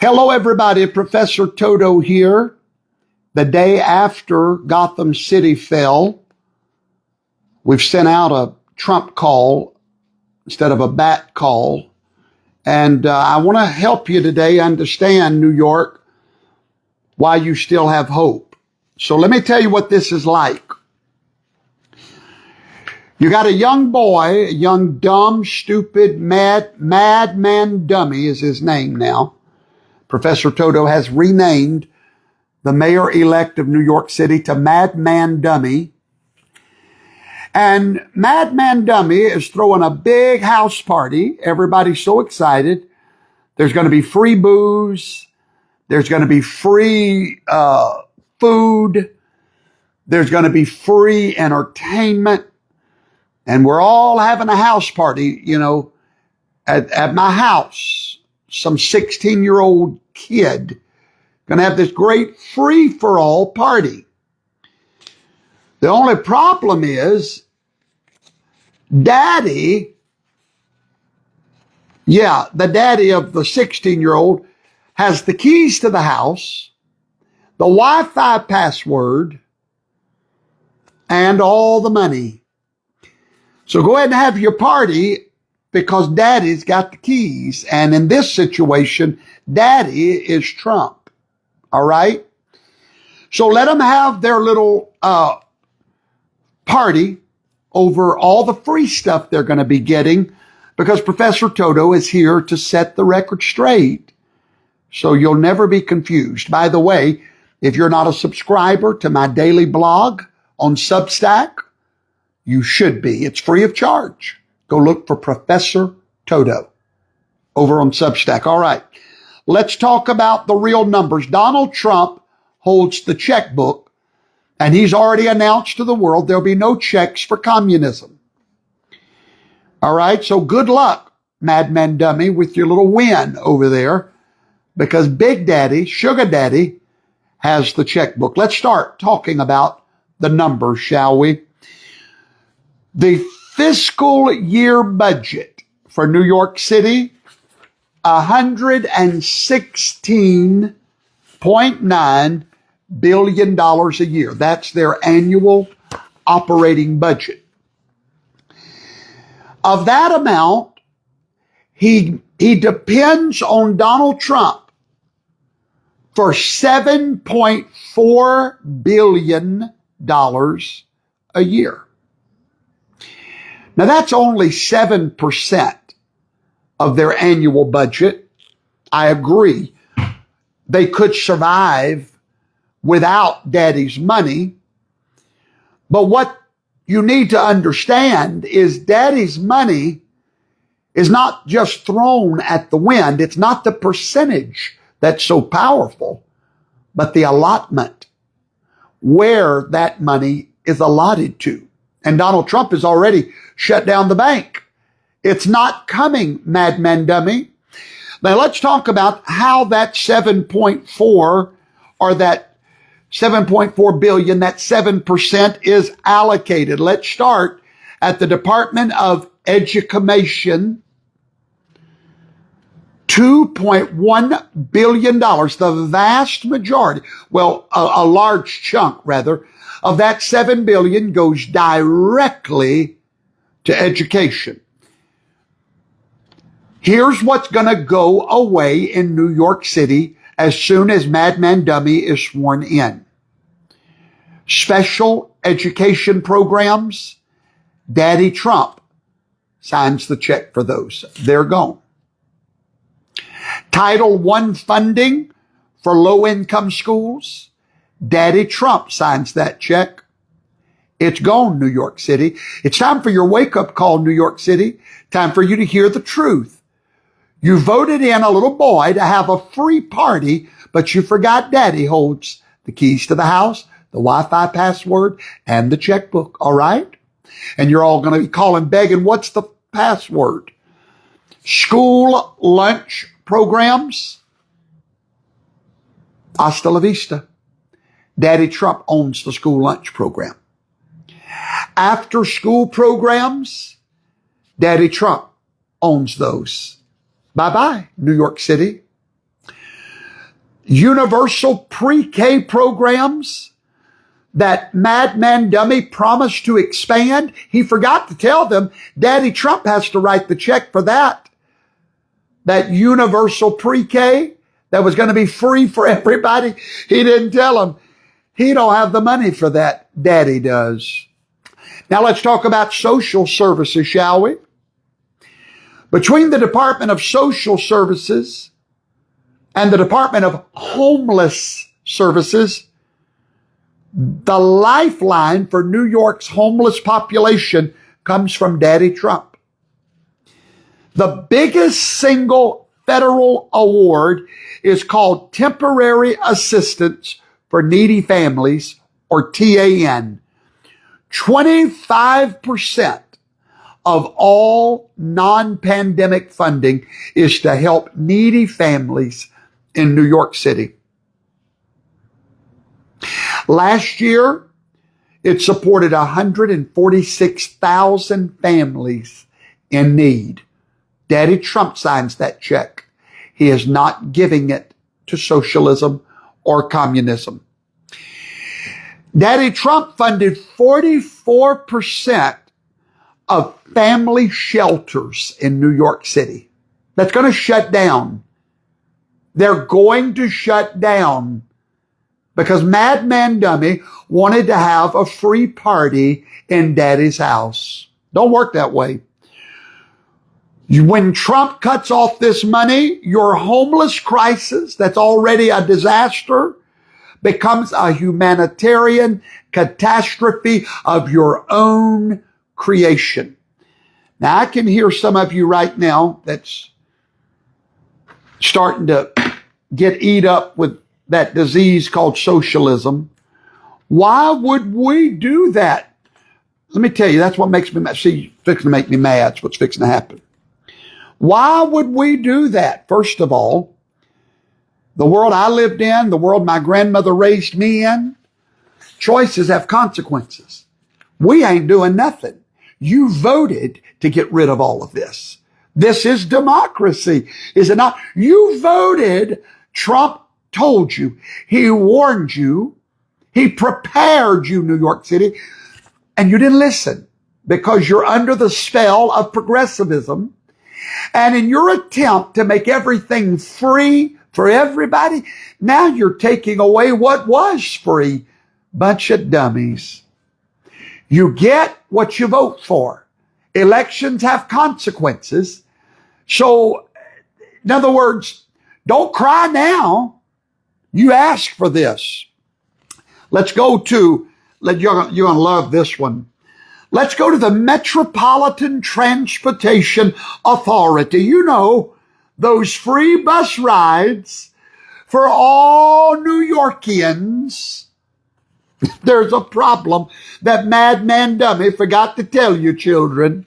Hello, everybody. Professor Toto here. The day after Gotham City fell, we've sent out a Trump call instead of a bat call. And I want to help you today understand, New York, why you still have hope. So let me tell you what this is like. You got a young boy, a young, dumb, stupid, madman dummy is his name now. Professor Toto has renamed the mayor-elect of New York City to Madman Dummy. And Madman Dummy is throwing a big house party. Everybody's so excited. There's going to be free booze. There's going to be free food. There's going to be free entertainment. And we're all having a house party, you know, at my house. Some 16-year-old kid going to have this great free-for-all party. The only problem is Daddy, the daddy of the 16-year-old has the keys to the house, the Wi-Fi password, and all the money. So go ahead and have your party because Daddy's got the keys. And in this situation, Daddy is Trump. All right? So let them have their little party over all the free stuff they're going to be getting because Professor Toto is here to set the record straight. So you'll never be confused. By the way, if you're not a subscriber to my daily blog on Substack, you should be. It's free of charge. Go look for Professor Toto over on Substack. All right. Let's talk about the real numbers. Donald Trump holds the checkbook, and he's already announced to the world there'll be no checks for communism. All right. So good luck, Madman Dummy, with your little win over there, because Big Daddy, Sugar Daddy, has the checkbook. Let's start talking about the numbers, shall we? The fiscal year budget for New York City, $116.9 billion a year. That's their annual operating budget. Of that amount, he depends on Donald Trump for $7.4 billion a year. Now, that's only 7% of their annual budget. I agree. They could survive without Daddy's money. But what you need to understand is Daddy's money is not just thrown at the wind. It's not the percentage that's so powerful, but the allotment, where that money is allotted to. And Donald Trump has already shut down the bank. It's not coming, Madman Dummy. Now let's talk about how that 7.4 or that 7.4 billion, that 7% is allocated. Let's start at the Department of Education. $2.1 billion, the vast majority, a large chunk rather, of that 7 billion goes directly to education. Here's what's going to go away in New York City as soon as Madman Dummy is sworn in. Special education programs, Daddy Trump signs the check for those. They're gone. Title I funding for low-income schools, Daddy Trump signs that check. It's gone, New York City. It's time for your wake-up call, New York City. Time for you to hear the truth. You voted in a little boy to have a free party, but you forgot Daddy holds the keys to the house, the Wi-Fi password, and the checkbook, all right? And you're all going to be calling, begging, what's the password? School lunch programs, hasta la vista. Daddy Trump owns the school lunch program. After school programs, Daddy Trump owns those. Bye-bye, New York City. universal pre-K programs that Madman Dummy promised to expand. He forgot to tell them Daddy Trump has to write the check for that. That universal pre-K that was going to be free for everybody. He didn't tell them. He don't have the money for that. Daddy does. Now let's talk about social services, shall we? Between the Department of Social Services and the Department of Homeless Services, the lifeline for New York's homeless population comes from Daddy Trump. The biggest single federal award is called Temporary Assistance for Needy Families, or TAN. 25% of all non-pandemic funding is to help needy families in New York City. Last year, it supported 146,000 families in need. Daddy Trump signs that check. He is not giving it to socialism or communism. Daddy Trump funded 44% of family shelters in New York City. That's going to shut down. They're going to shut down because Madman Dummy wanted to have a free party in Daddy's house. Don't work that way. When Trump cuts off this money, your homeless crisis, that's already a disaster, becomes a humanitarian catastrophe of your own creation. Now, I can hear some of you right now that's starting to get eat up with that disease called socialism. Why would we do that? Let me tell you, that's what makes me mad. See, fixing to make me mad. That's what's fixing to happen. Why would we do that? First of all, the world I lived in, the world my grandmother raised me in, choices have consequences. We ain't doing nothing. You voted to get rid of all of this. This is democracy, is it not? You voted. Trump told you. He warned you. He prepared you, New York City, and you didn't listen because you're under the spell of progressivism. And in your attempt to make everything free for everybody, now you're taking away what was free. Bunch of dummies. You get what you vote for. Elections have consequences. So, in other words, don't cry now. You asked for this. Let's go to, you're going to love this one. Let's go to the Metropolitan Transportation Authority. You know, those free bus rides for all New Yorkians. There's a problem that Madman Dummy forgot to tell you, children.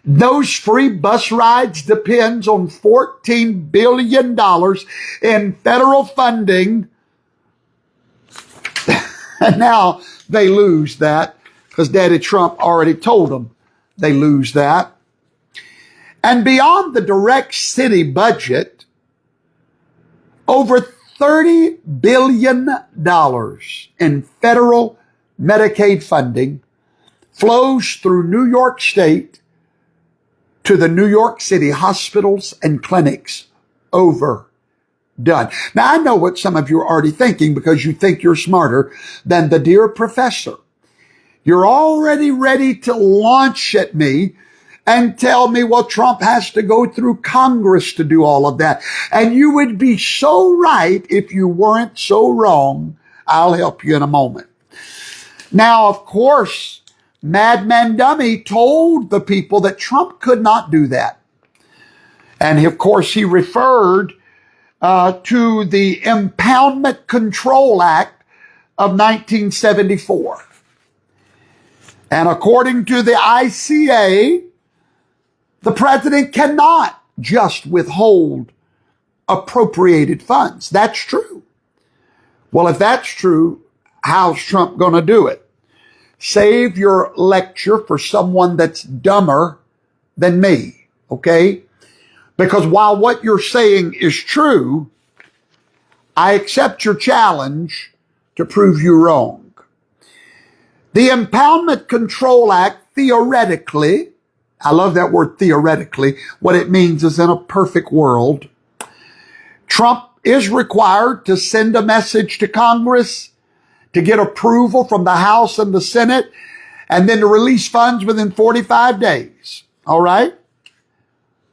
Those free bus rides depends on $14 billion in federal funding. And now they lose that because Daddy Trump already told them they lose that. And beyond the direct city budget, over $30 billion in federal Medicaid funding flows through New York State to the New York City hospitals and clinics. Overdone. Now, I know what some of you are already thinking because you think you're smarter than the dear professor. You're already ready to launch at me and tell me, well, Trump has to go through Congress to do all of that. And you would be so right if you weren't so wrong. I'll help you in a moment. Now, of course, Madman Dummy told the people that Trump could not do that. And of course, he referred to the Impoundment Control Act of 1974. And according to the ICA, the president cannot just withhold appropriated funds. That's true. Well, if that's true, how's Trump going to do it? Save your lecture for someone that's dumber than me, okay? Because while what you're saying is true, I accept your challenge to prove you wrong. The Impoundment Control Act, theoretically, I love that word theoretically, what it means is in a perfect world, Trump is required to send a message to Congress to get approval from the House and the Senate, and then to release funds within 45 days. All right?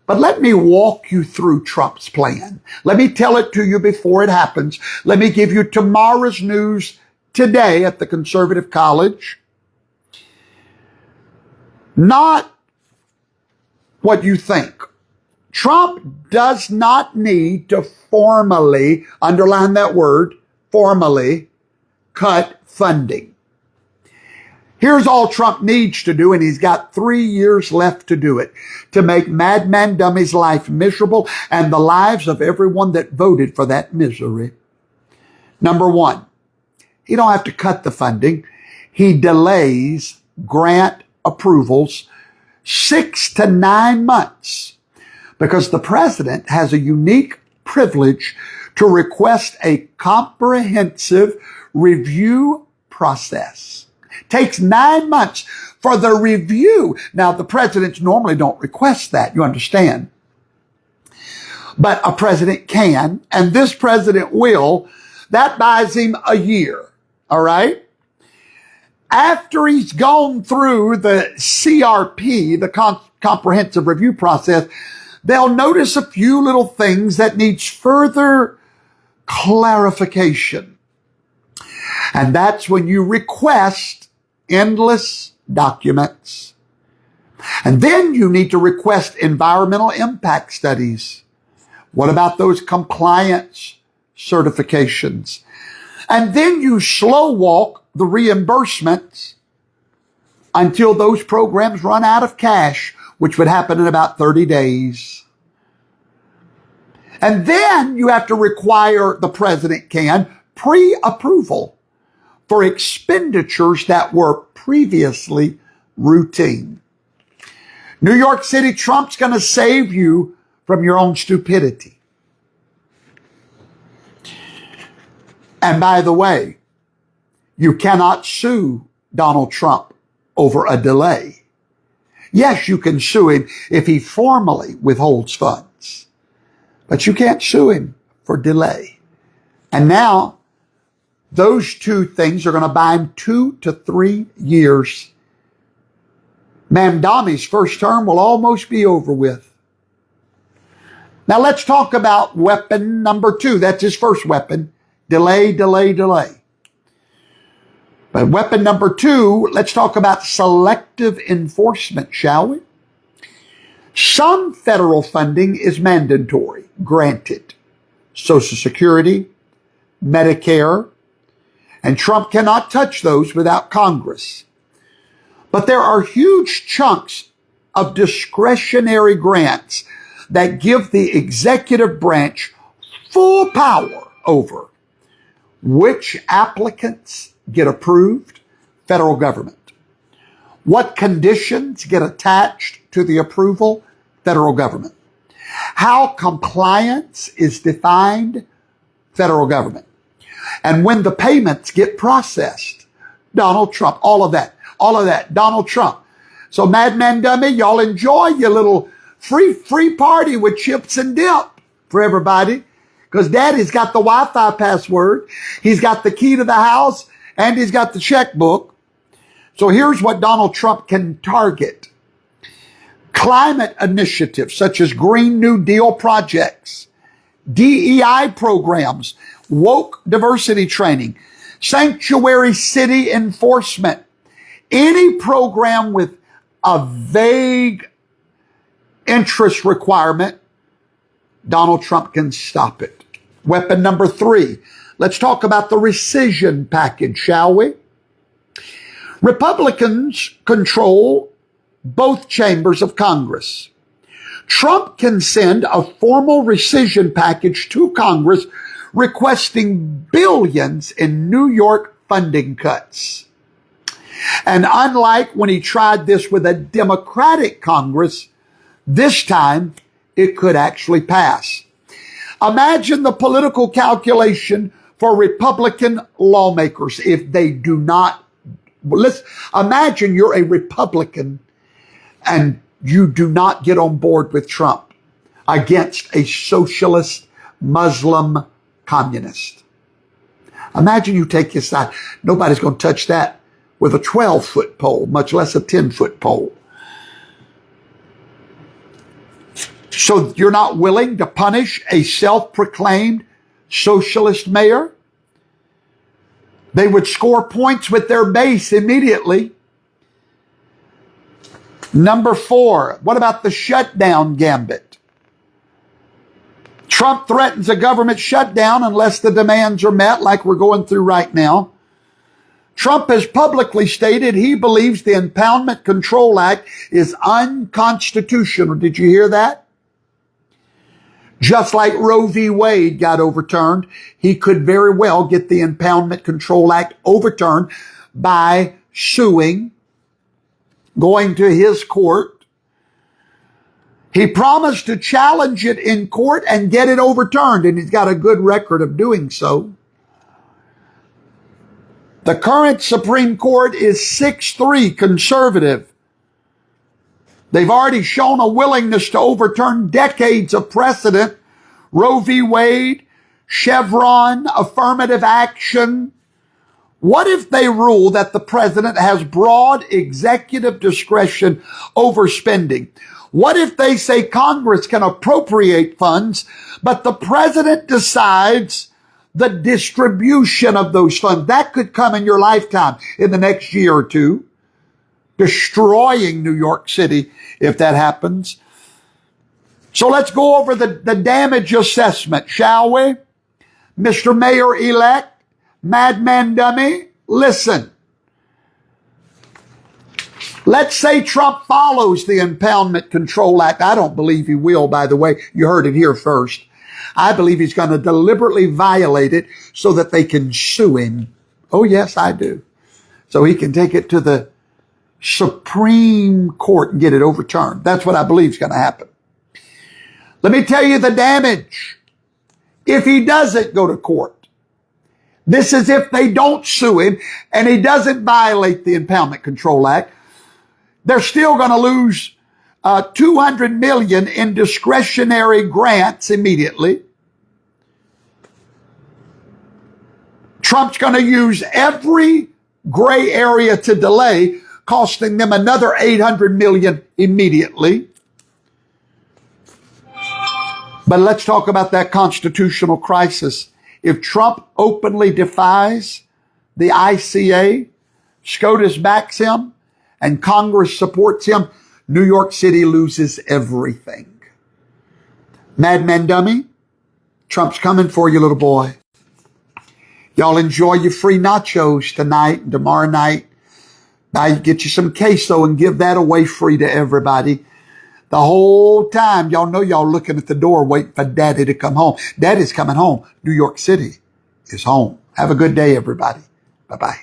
But let me walk you through Trump's plan. Let me tell it to you before it happens. Let me give you tomorrow's news today at the Conservative College. Not what you think. Trump does not need to formally, underline that word, formally cut funding. Here's all Trump needs to do, and he's got 3 years left to do it, to make Madman Dummy's life miserable and the lives of everyone that voted for that misery. Number one, he don't have to cut the funding. He delays grant approvals 6 to 9 months because the president has a unique privilege to request a comprehensive review process. Takes 9 months for the review. Now, the presidents normally don't request that, you understand. But a president can, and this president will. That buys him a year, all right? After he's gone through the CRP, the comprehensive review process, they'll notice a few little things that needs further clarification. And that's when you request endless documents. And then you need to request environmental impact studies. What about those compliance certifications? And then you slow walk the reimbursements until those programs run out of cash, which would happen in about 30 days. And then you have to require, the president can, pre-approval for expenditures that were previously routine. New York City, Trump's going to save you from your own stupidity. And by the way, you cannot sue Donald Trump over a delay. Yes, you can sue him if he formally withholds funds, but you can't sue him for delay. And now, those two things are going to buy him 2 to 3 years. Mamdami's first term will almost be over with. Now let's talk about weapon number 2. That's his first weapon. Delay, delay, delay. But weapon number 2, let's talk about selective enforcement, shall we? Some federal funding is mandatory, granted. Social Security, Medicare, and Trump cannot touch those without Congress. But there are huge chunks of discretionary grants that give the executive branch full power over which applicants get approved, federal government. What conditions get attached to the approval, federal government. How compliance is defined, federal government. And when the payments get processed, Donald Trump, all of that, Donald Trump. So Madman Dummy, y'all enjoy your little free party with chips and dip for everybody, because Daddy's got the Wi-Fi password, he's got the key to the house, and he's got the checkbook. So here's what Donald Trump can target. Climate initiatives such as Green New Deal projects, DEI programs, woke diversity training, sanctuary city enforcement, any program with a vague interest requirement, Donald Trump can stop it. Weapon number 3. Let's talk about the rescission package, shall we? Republicans control both chambers of Congress. Trump can send a formal rescission package to Congress requesting billions in New York funding cuts. And unlike when he tried this with a Democratic Congress, this time it could actually pass. Imagine the political calculation for Republican lawmakers if they do not. Let's imagine you're a Republican and you do not get on board with Trump against a socialist Muslim communist. Imagine you take your side. Nobody's going to touch that with a 12-foot pole, much less a 10-foot pole. So you're not willing to punish a self-proclaimed socialist mayor? They would score points with their base immediately. Number 4, what about the shutdown gambit? Trump threatens a government shutdown unless the demands are met, like we're going through right now. Trump has publicly stated he believes the Impoundment Control Act is unconstitutional. Did you hear that? Just like Roe v. Wade got overturned, he could very well get the Impoundment Control Act overturned by suing, going to his court. He promised to challenge it in court and get it overturned, and he's got a good record of doing so. The current Supreme Court is 6-3 conservative. They've already shown a willingness to overturn decades of precedent. Roe v. Wade, Chevron, affirmative action. What if they rule that the president has broad executive discretion over spending? What if they say Congress can appropriate funds, but the president decides the distribution of those funds? That could come in your lifetime in the next year or two, destroying New York City if that happens. So let's go over the damage assessment, shall we? Mr. Mayor-elect, Madman Dummy, listen. Let's say Trump follows the Impoundment Control Act. I don't believe he will, by the way. You heard it here first. I believe he's going to deliberately violate it so that they can sue him. Oh, yes, I do. So he can take it to the Supreme Court and get it overturned. That's what I believe is going to happen. Let me tell you the damage if he doesn't go to court. This is if they don't sue him and he doesn't violate the Impoundment Control Act. They're still going to lose $200 million in discretionary grants immediately. Trump's going to use every gray area to delay, costing them another $800 million immediately. But let's talk about that constitutional crisis. If Trump openly defies the ICA, SCOTUS backs him, and Congress supports him, New York City loses everything. Madman Dummy, Trump's coming for you, little boy. Y'all enjoy your free nachos tonight and tomorrow night. Get you some queso and give that away free to everybody. The whole time, y'all know y'all looking at the door waiting for Daddy to come home. Daddy's coming home. New York City is home. Have a good day, everybody. Bye-bye.